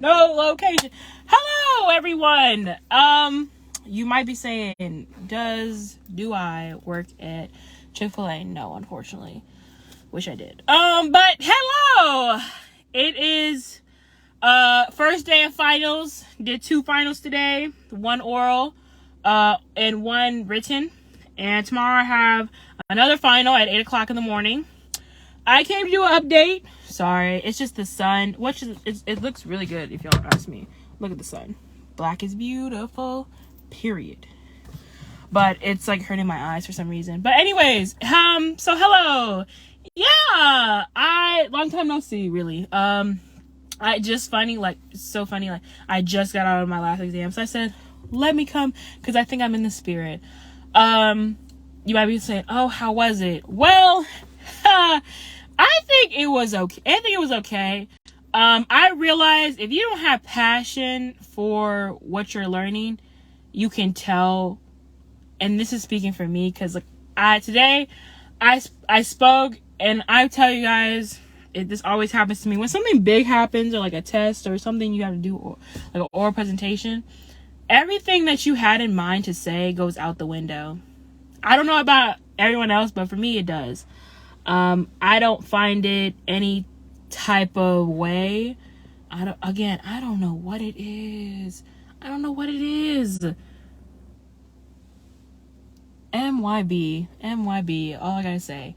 No location. Hello, everyone. You might be saying, do I work at Chick-fil-A? No, unfortunately. Wish I did. But hello. It is first day of finals. Did 2 finals today. 1 oral, and 1 written. And tomorrow I have another final at 8 o'clock in the morning. I came to do an update. Sorry, it's just the sun. It looks really good if y'all ask me. Look at the sun. Black is beautiful. Period. But it's like hurting my eyes for some reason. But anyways, so hello. Yeah, long time no see, really. I just funny, like, so funny, like, I just got out of my last exam, so I said, let me come, because I think I'm in the spirit. You might be saying, oh, how was it? Well, I think it was okay. I realized if you don't have passion for what you're learning, you can tell, and this is speaking for me, because, like, today, I spoke, and I tell you guys, this always happens to me. When something big happens, or like a test, or something you have to do, or like an oral presentation, everything that you had in mind to say goes out the window. I don't know about everyone else, but for me, it does. I don't find it any type of way. I don't know what it is. MYB, all I gotta say.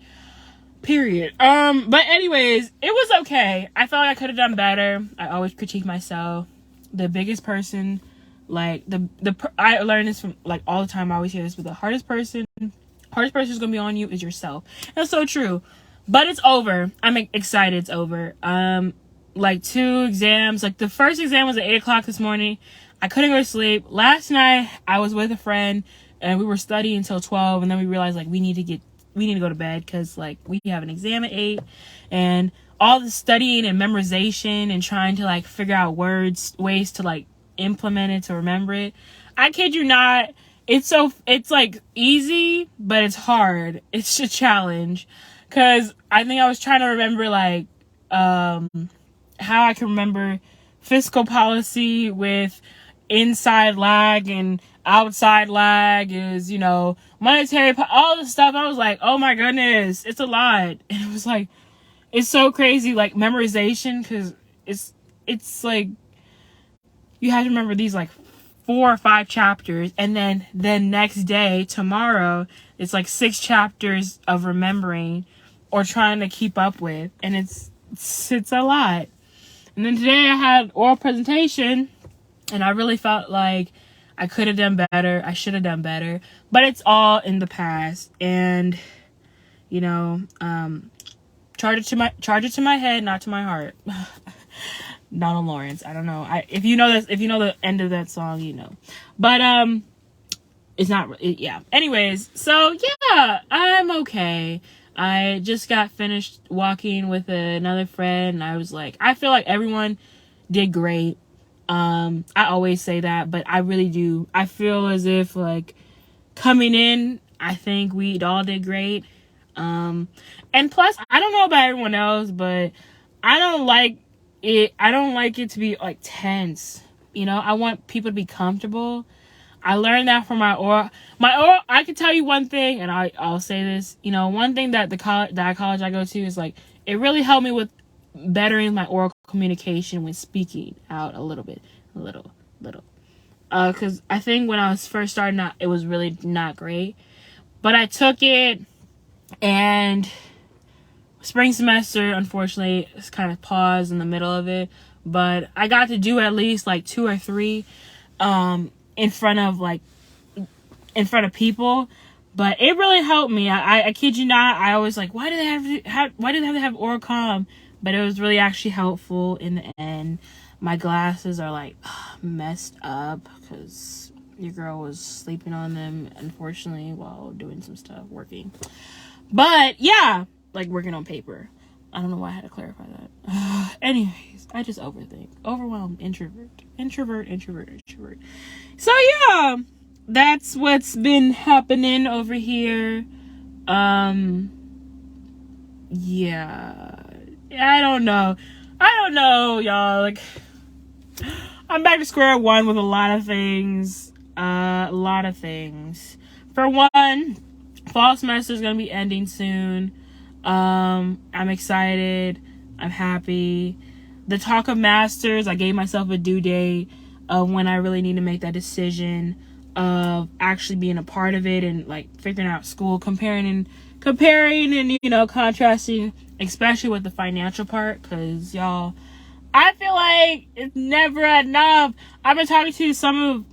Period. But anyways, it was okay. I felt like I could have done better. I always critique myself. The biggest person, like, I learned this from, like, all the time. I always hear this, but the hardest person who's gonna be on you is yourself. That's so true. But it's over. I'm excited it's over. Like, 2 exams. Like, the first exam was at 8 o'clock this morning. I couldn't go to sleep. Last night, I was with a friend, and we were studying until 12, and then we realized, like, we need to go to bed, because, like, we have an exam at 8, and all the studying and memorization and trying to, like, figure out ways to, like, implement it, to remember it. I kid you not. It's like easy, but it's hard. It's a challenge, because I think I was trying to remember, like, how I can remember fiscal policy with inside lag and outside lag is, monetary, all this stuff. I was like, oh my goodness, it's a lot. And it was like, it's so crazy, like, memorization, because it's like, you have to remember these, like, 4 or 5 chapters, and then the next day, tomorrow, it's like 6 chapters of remembering or trying to keep up with, and it's a lot. And then today I had oral presentation, and I really felt like I could have done better. I should have done better, but it's all in the past. And charge it to my head, not to my heart. Donald Lawrence. I don't know. If you know the end of that song, But it's not. Yeah. Anyways, so yeah, I'm okay. I just got finished walking with another friend, and I was like, I feel like everyone did great. I always say that, but I really do. I feel as if, like, coming in, I think we all did great. And plus, I don't know about everyone else, but I don't like it to be, like, tense. I want people to be comfortable. I learned that from my oral. I can tell you one thing, and I'll say this. One thing that college I go to is, like, it really helped me with bettering my oral communication when speaking out a little. Because I think when I was first starting out, it was really not great. But I took it, and spring semester, unfortunately, it's kind of paused in the middle of it. But I got to do at least, like, 2 or 3 in front of people. But it really helped me. I kid you not. I always like, why do they have to have oral comm? But it was really actually helpful in the end. My glasses are, like, messed up because your girl was sleeping on them, unfortunately, while doing some stuff, working. But yeah, like, working on paper. I don't know why I had to clarify that. Anyways, I just overthink. Overwhelmed. Introvert. So yeah, that's what's been happening over here. Yeah. I don't know, y'all. Like, I'm back to square one with a lot of things. A lot of things. For one, fall semester is going to be ending soon. I'm excited. I'm happy. The talk of masters, I gave myself a due date of when I really need to make that decision of actually being a part of it and like figuring out school, comparing and contrasting, especially with the financial part, because y'all, I feel like it's never enough. I've been talking to some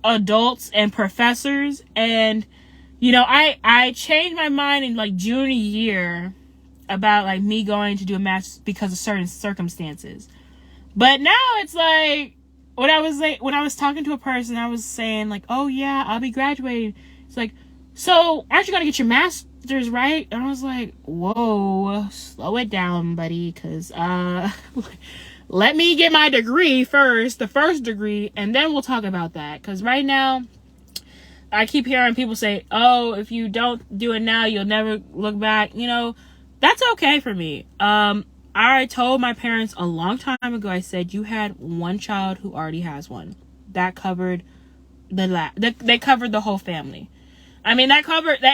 adults and professors, and I changed my mind in like junior year about like me going to do a master's because of certain circumstances. But now it's like when I was talking to a person, I was saying like, oh yeah, I'll be graduating. It's like, so aren't you gonna get your master's, right? And I was like, whoa, slow it down, buddy, because let me get my degree first, the first degree, and then we'll talk about that. Because right now, I keep hearing people say, oh, if you don't do it now, you'll never look back. That's okay for me. I told my parents a long time ago, I said, you had one child who already has one. That covered they covered the whole family. I mean, that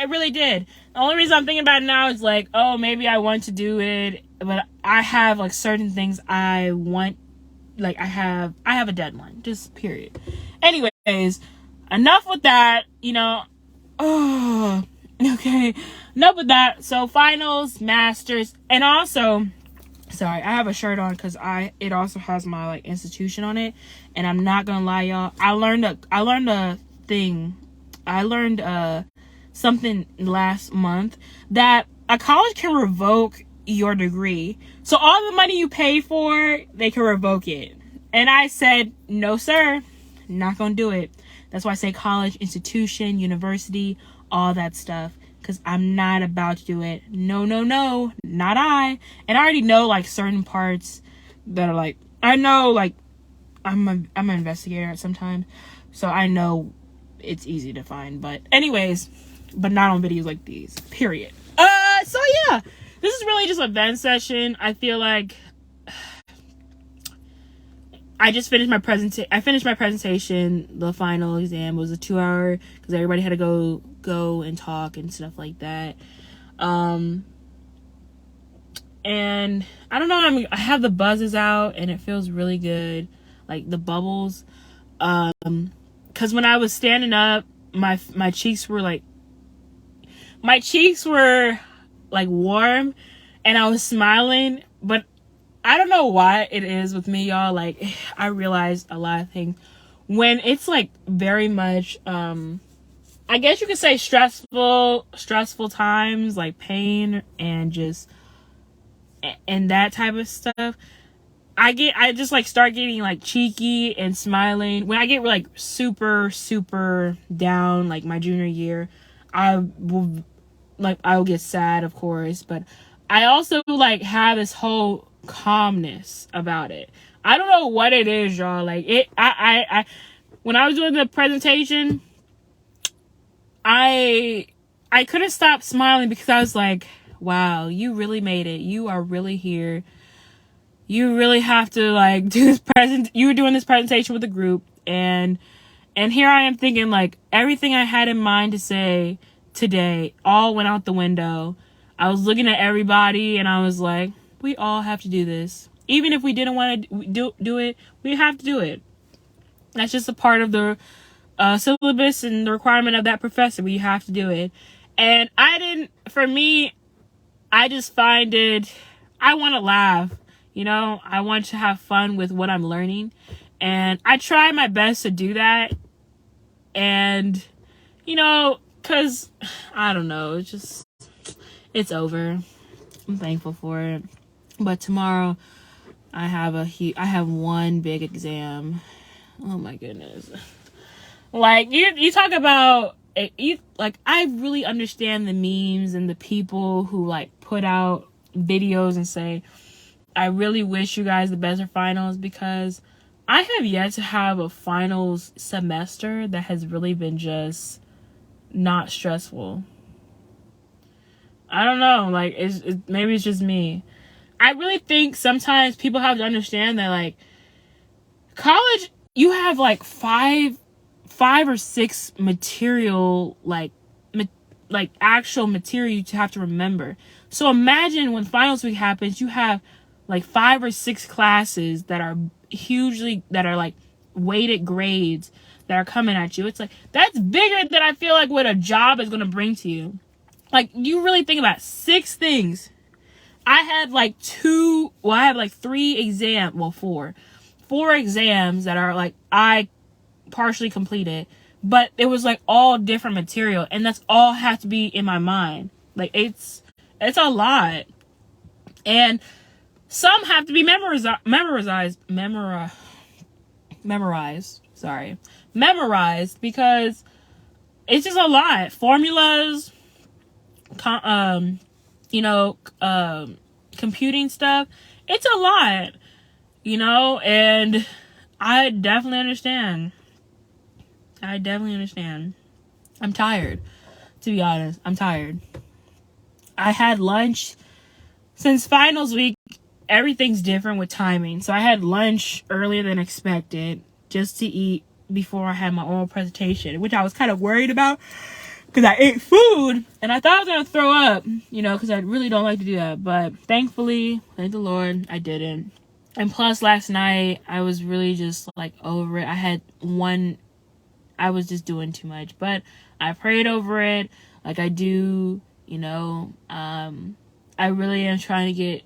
really did. The only reason I'm thinking about it now is like, oh, maybe I want to do it, but I have like certain things I want. Like I have a deadline, just period. Anyways, enough with that, Oh, okay. Enough with that. So finals, masters, and also, sorry, I have a shirt on because it also has my like institution on it, and I'm not gonna lie, y'all. I learned something last month that a college can revoke your degree. So all the money you pay for, they can revoke it. And I said, no, sir, not gonna do it. That's why I say college, institution, university, all that stuff. Because I'm not about to do it. No, not I. And I already know like certain parts that are like, I know like I'm an investigator at some time. So I know it's easy to find. But anyways, but not on videos like these. Period. So yeah. This is really just a vent session. I feel like I just finished my presentation. The final exam was a 2-hour because everybody had to go and talk and stuff like that. And I don't know. I have the buzzes out and it feels really good, like the bubbles. Because when I was standing up, my cheeks were like warm, and I was smiling, but I don't know why it is with me, y'all. Like, I realized a lot of things when it's like very much, I guess you could say stressful times, like pain and that type of stuff. I just like start getting like cheeky and smiling. When I get like super, super down, like my junior year, I'll get sad, of course, but I also like have this whole calmness about it. I don't know what it is, y'all. Like I when I was doing the presentation, I couldn't stop smiling because I was like, wow, you really made it. You are really here. You really have to like do this you were doing this presentation with a group, and here I am thinking like everything I had in mind to say today all went out the window. I was looking at everybody and I was like, we all have to do this. Even if we didn't want to do it, we have to do it. That's just a part of the syllabus and the requirement of that professor. We have to do it. And for me, I just find it, I want to laugh. I want to have fun with what I'm learning. And I try my best to do that. And, because, I don't know, it's over. I'm thankful for it. But tomorrow, I have one big exam. Oh my goodness. Like, you talk about, I really understand the memes and the people who, like, put out videos and say, I really wish you guys the best for finals, because I have yet to have a finals semester that has really been just not stressful. I don't know, like, maybe it's just me. I really think sometimes people have to understand that, like, college, you have like five or six material, like actual material you have to remember. So imagine when finals week happens, you have like 5 or 6 classes that are like weighted grades that are coming at you. It's like, that's bigger than I feel like what a job is going to bring to you. Like, you really think about 6 things. I had like 3 exams, well, 4 exams that are like, I partially completed, but it was like all different material, and that's all have to be in my mind. Like, it's a lot. And some have to be memorized, because it's just a lot. Formulas, computing stuff, it's a lot, and I definitely understand. I'm tired, to be honest. I'm tired. I had lunch. Since finals week, everything's different with timing. So I had lunch earlier than expected just to eat before I had my oral presentation, which I was kind of worried about because I ate food and I thought I was going to throw up, because I really don't like to do that. But thankfully, thank the Lord, I didn't. And plus, last night, I was really just like over it. I was just doing too much, but I prayed over it like I do, I really am trying to get,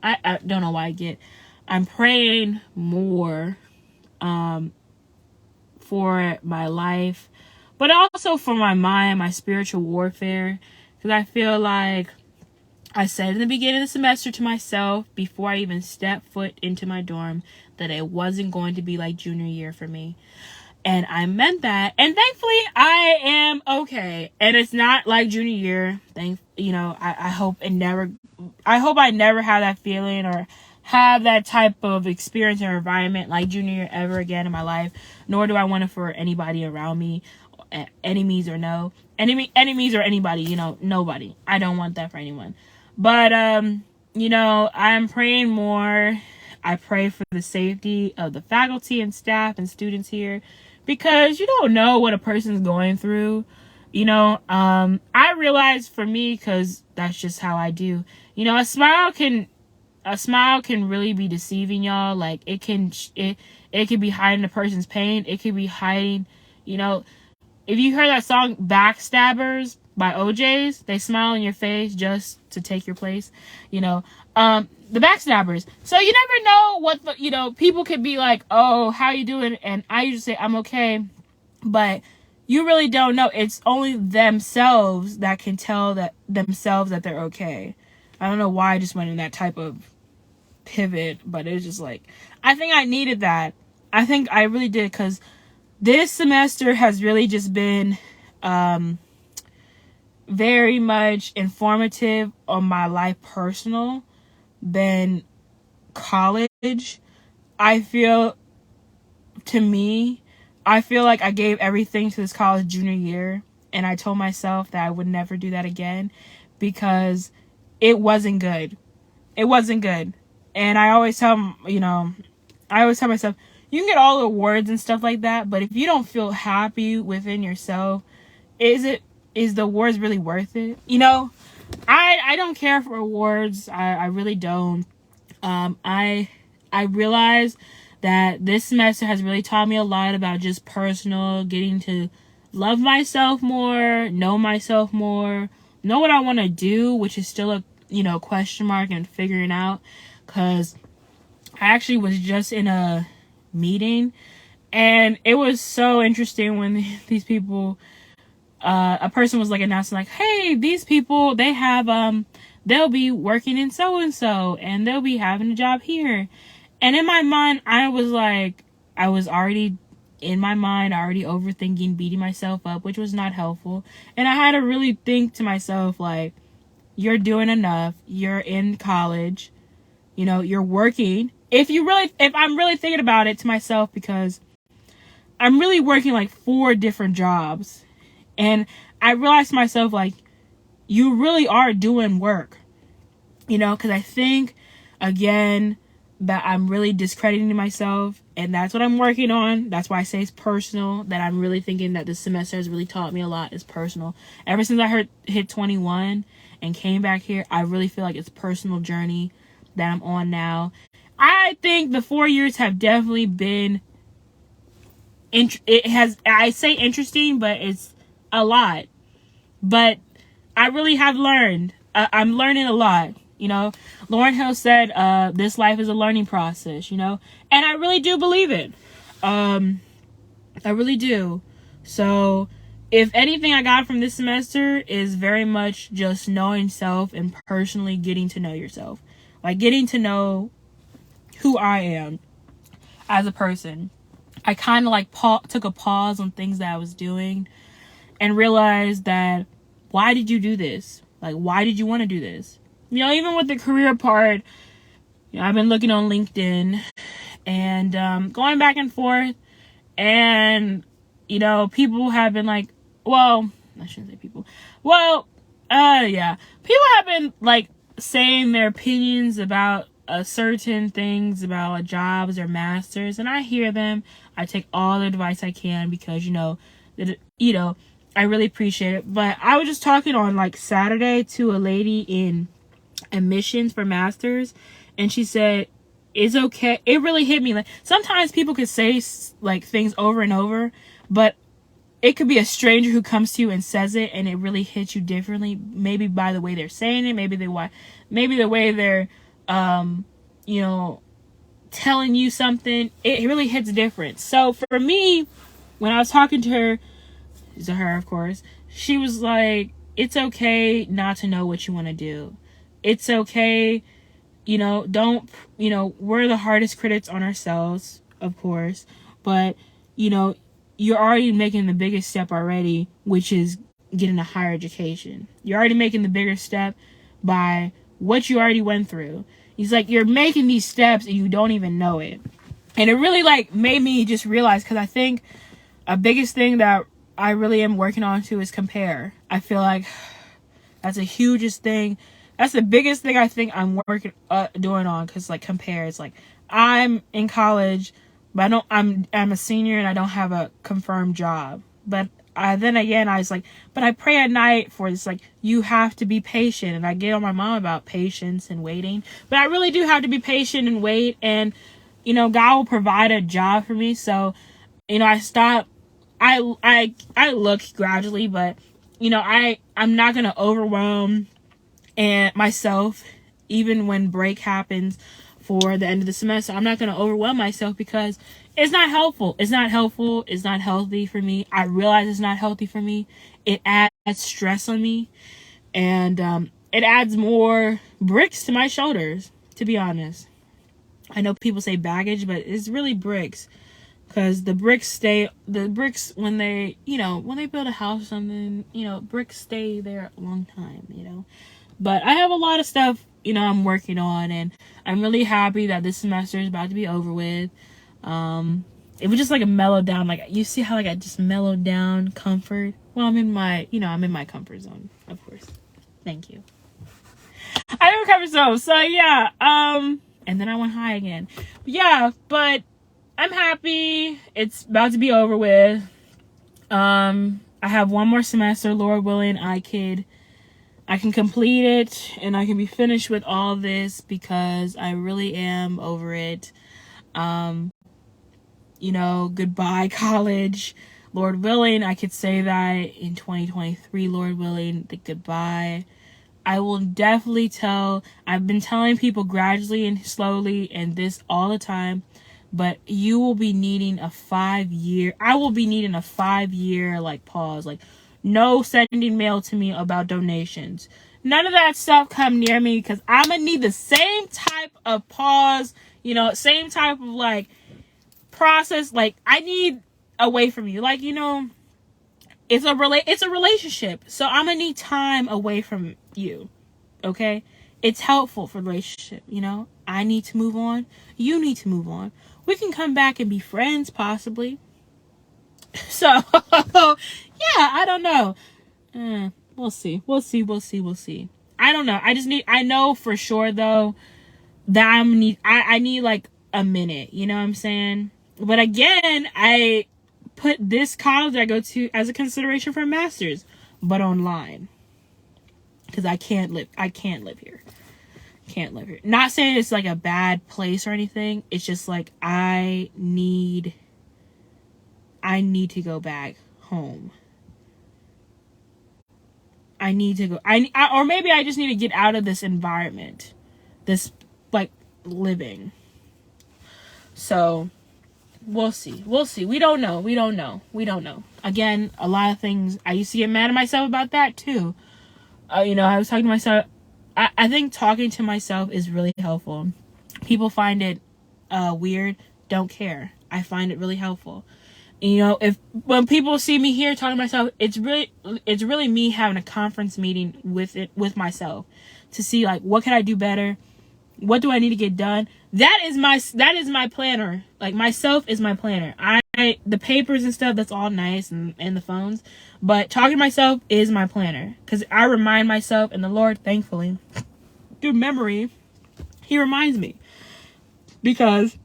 I don't know why I'm praying more for my life, but also for my mind, my spiritual warfare, because I feel like I said in the beginning of the semester to myself before I even stepped foot into my dorm that it wasn't going to be like junior year for me. And I meant that. And thankfully, I am okay. And it's not like junior year. I hope I never have that feeling or have that type of experience or environment like junior year ever again in my life. Nor do I want it for anybody around me, enemies or no. Enemies or anybody, nobody. I don't want that for anyone. But, I'm praying more. I pray for the safety of the faculty and staff and students here, because you don't know what a person's going through. I realize for me, because that's just how I do. A smile can really be deceiving, y'all. Like, it can be hiding a person's pain. It could be hiding, if you heard that song Backstabbers by OJ's, they smile in your face just to take your place, the backstabbers. So you never know what people could be like, oh, how you doing? And I usually say, I'm okay. But you really don't know. It's only themselves that can tell themselves that they're okay. I don't know why I just went in that type of pivot, but it was just like, I think I needed that. I think I really did, because this semester has really just been very much informative on my life personal than college. I feel like I gave everything to this college junior year, and I told myself that I would never do that again because it wasn't good. And I always tell myself, you can get all the awards and stuff like that, but if you don't feel happy within yourself, is the awards really worth it? I don't care for awards. I really don't. I realize that this semester has really taught me a lot about just personal, getting to love myself more, know myself more, know what I want to do, which is still a, question mark and figuring out, because I actually was just in a meeting and it was so interesting when these people, a person was like announcing like, hey, these people, they have, they'll be working in so-and-so and they'll be having a job here. And in my mind, I was already overthinking, beating myself up, which was not helpful. And I had to really think to myself, like, you're doing enough. You're in college. You're working. If I'm really thinking about it to myself, because I'm really working like 4 different jobs. And I realized to myself, like, you really are doing work, because I think, again, that I'm really discrediting myself, and that's what I'm working on. That's why I say it's personal, that I'm really thinking that this semester has really taught me a lot. It's personal. Ever since I hit 21 and came back here, I really feel like it's a personal journey that I'm on now. I think the 4 years have definitely been, I say interesting, but it's a lot. But I really have learned. I'm learning a lot. You know, Lauryn Hill said, this life is a learning process, you know, and I really do believe it. I really do. So if anything I got from this semester is very much just knowing self and personally getting to know yourself, like getting to know who I am as a person. I kind of like took a pause on things that I was doing and realized that, why did you do this? Like, why did you want to do this? You know, even with the career part, you know, I've been looking on LinkedIn and going back and forth, and, you know, people have been like, well, I shouldn't say people. Well, yeah. People have been, like, saying their opinions about certain things, about jobs or masters, and I hear them. I take all the advice I can because, you know, I really appreciate it. But I was just talking on, like, Saturday to a lady in admissions for masters, and she said it's okay. It really hit me. Like, sometimes people could say like things over and over, but it could be a stranger who comes to you and says it, and it really hits you differently, maybe by the way they're saying it, maybe the way they're you know, telling you something. It really hits different. So for me, when I was talking to her, of course, she was like, it's okay not to know what you want to do. It's okay, you know, we're the hardest critics on ourselves, of course, but, you know, you're already making the biggest step already, which is getting a higher education. You're already making the bigger step by what you already went through. He's like, you're making these steps and you don't even know it. And it really, like, made me just realize, because I think a biggest thing that I really am working on too is compare. I feel like that's the hugest thing. That's the biggest thing I think I'm doing on, because, like, compare. It's like, I'm in college, but I'm a senior and I don't have a confirmed job. But then again, I was like, but I pray at night for this, like, you have to be patient. And I get on my mom about patience and waiting. But I really do have to be patient and wait. And, you know, God will provide a job for me. So, you know, I look gradually, but, you know, I'm not going to overwhelm and myself, even when break happens for the end of the semester. I'm not going to overwhelm myself because it's not helpful. It's not helpful. It's not healthy for me. I realize it's not healthy for me. It adds stress on me, and it adds more bricks to my shoulders, to be honest. I know people say baggage, but it's really bricks, because the bricks when they build a house or something, you know, bricks stay there a long time, you know. But I have a lot of stuff, you know, I'm working on, and I'm really happy that this semester is about to be over with. It was just like a mellow down, like, you see how, like, I just mellowed down comfort. Well, I'm in my comfort zone, of course. Thank you. I'm in my comfort zone. So yeah, and then I went high again. But I'm happy. It's about to be over with. I have one more semester, Lord willing. I can complete it and I can be finished with all this, because I really am over it. You know, goodbye college. Lord willing, I could say that in 2023, Lord willing, the goodbye. I will definitely I've been telling people gradually and slowly and this all the time, but you will be needing a 5-year, like, pause, like, no sending mail to me about donations. None of that stuff come near me, because I'm going to need the same type of pause, you know, same type of, like, process. Like, I need away from you. Like, you know, it's a relationship. So I'm going to need time away from you. Okay? It's helpful for the relationship, you know? I need to move on. You need to move on. We can come back and be friends, possibly. So, yeah, I don't know. We'll see. I don't know. I know for sure, though, that I need like a minute, you know what I'm saying? But again, I put this college I go to as a consideration for a master's, but online. Because I can't live here. Can't live here. Not saying it's like a bad place or anything. It's just like I need to go back home. I need to go. Or maybe I just need to get out of this environment, this like living. So we'll see. We don't know. Again, a lot of things. I used to get mad at myself about that too. You know, I was talking to myself. I think talking to myself is really helpful. People find it weird. Don't care. I find it really helpful. You know, when people see me here talking to myself, it's really me having a conference meeting with myself to see like what can I do better, what do I need to get done. That is my planner. Like myself is my planner. The papers and stuff, that's all nice, and the phones, but talking to myself is my planner because I remind myself, and the Lord, thankfully, through memory, He reminds me because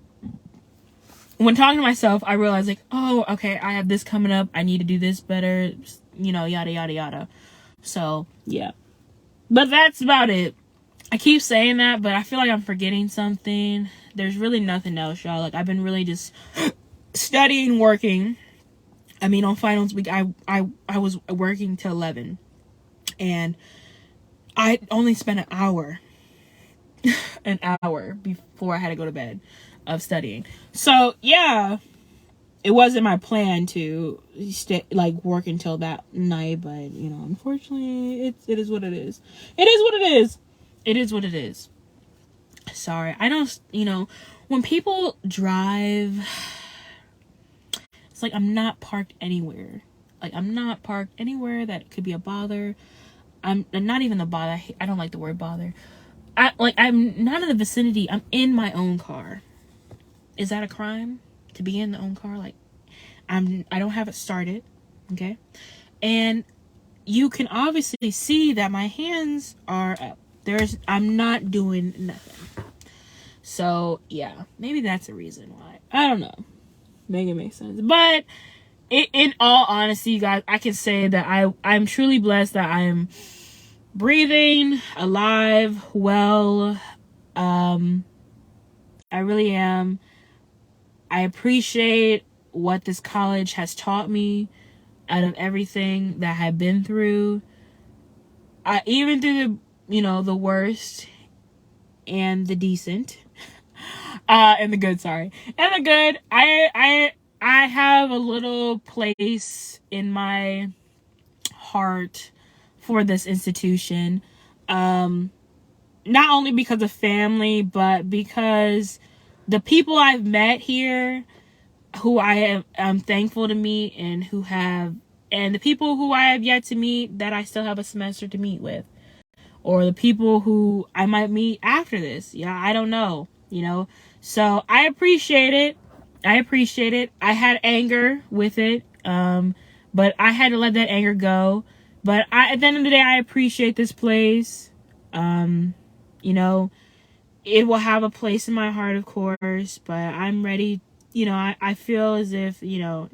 when talking to myself, I realize like, oh, okay, I have this coming up. I need to do this better, you know, yada, yada, yada. So, yeah. But that's about it. I keep saying that, but I feel like I'm forgetting something. There's really nothing else, y'all. Like, I've been really just studying, working. I mean, on finals week, I was working till 11. And I only spent an hour before I had to go to bed of studying. So yeah, it wasn't my plan to work until that night, but you know, unfortunately, it is what it is. It is what it is. Sorry, I don't. You know, when people drive, it's like I'm not parked anywhere. Like I'm not parked anywhere that could be a bother. I'm not even the bother. I don't like the word bother. I'm not in the vicinity. I'm in my own car. Is that a crime to be in the own car? Like, I don't have it started, okay? And you can obviously see that my hands are up. I'm not doing nothing. So yeah, maybe that's a reason why. I don't know. Make it make sense. But in all honesty, you guys, I can say that I'm truly blessed that I'm breathing, alive, well. I really am. I appreciate what this college has taught me out of everything that I've been through. Even through the worst and the decent. And the good, sorry. And the good, I have a little place in my heart for this institution. Not only because of family, but because the people I've met here, who I'm thankful to meet, and the people who I have yet to meet that I still have a semester to meet with, or the people who I might meet after this. Yeah, I don't know, So I appreciate it. I had anger with it, but I had to let that anger go. But at the end of the day, I appreciate this place. It will have a place in my heart, of course, but I'm ready. I feel as if, the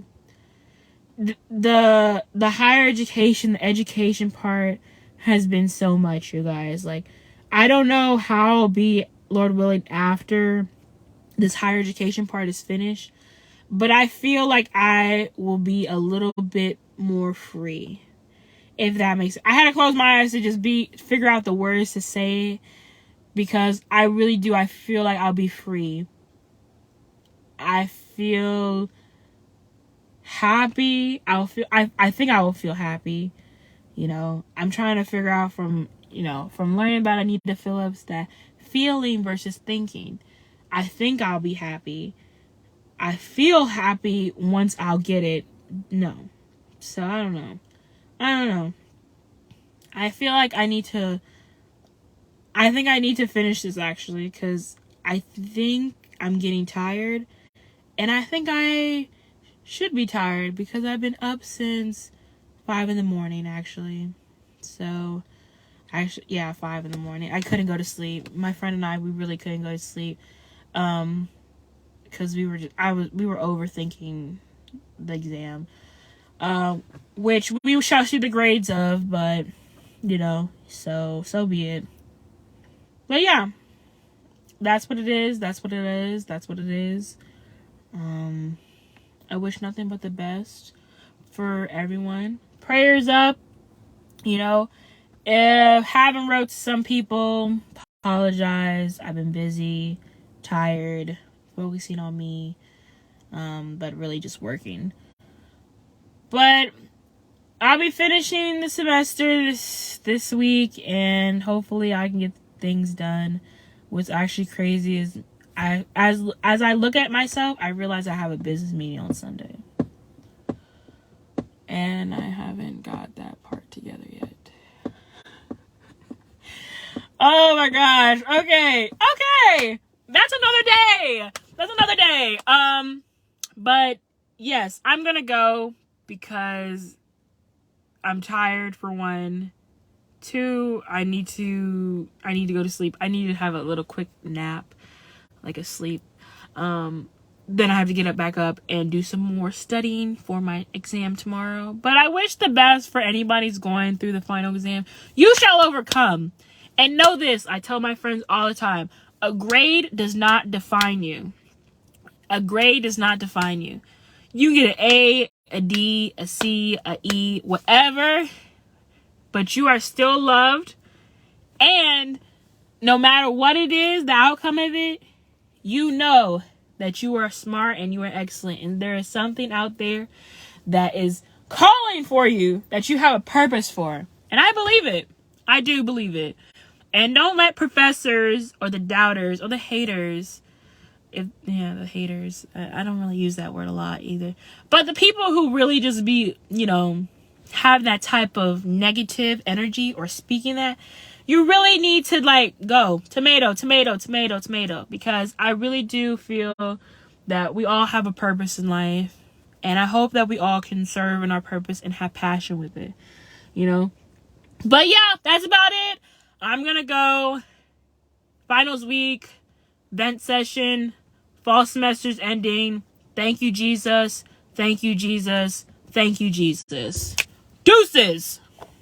higher education, the education part has been so much, you guys. Like, I don't know how I'll be, Lord willing, after this higher education part is finished, but I feel like I will be a little bit more free, if that makes sense. I had to close my eyes to just figure out the words to say, because I really do. I feel like I'll be free. I feel happy. I think I will feel happy. I'm trying to figure out from learning about Anita Phillips that feeling versus thinking. I think I'll be happy. I feel happy once I'll get it. No. So I don't know. I feel like I think I need to finish this, actually, because I think I'm getting tired. And I think I should be tired because I've been up since 5 a.m, actually. So Actually, yeah, 5 in the morning. I couldn't go to sleep. My friend and I, we really couldn't go to sleep, because we were overthinking the exam, which we shall see the grades of, but so be it. But yeah, that's what it is. That's what it is. That's what it is. I wish nothing but the best for everyone. Prayers up. If haven't wrote to some people, apologize. I've been busy, tired, focusing on me, but really just working. But I'll be finishing the semester this week, and hopefully I can get things done. What's actually crazy is as I look at myself, I realize I have a business meeting on Sunday, and I haven't got that part together yet. Oh my gosh. Okay. That's another day. But yes, I'm gonna go because I'm tired, for one. 2, I need to go to sleep. I need to have a little quick nap, like a sleep. Then I have to get back up and do some more studying for my exam tomorrow. But I wish the best for anybody's going through the final exam. You shall overcome. And know this, I tell my friends all the time, a grade does not define you. A grade does not define you. You get an A, a D, a C, a E, whatever, but you are still loved. And no matter what it is, the outcome of it, you know that you are smart and you are excellent. And there is something out there that is calling for you, that you have a purpose for. And I believe it. I do believe it. And don't let professors or the doubters or the haters, the haters, I don't really use that word a lot either. But the people who really just be, have that type of negative energy or speaking that, you really need to go tomato, tomato, tomato, tomato. Because I really do feel that we all have a purpose in life. And I hope that we all can serve in our purpose and have passion with it, But yeah, that's about it. I'm going to go. Finals week, vent session, fall semester's ending. Thank you, Jesus. Thank you, Jesus. Thank you, Jesus. Deuces!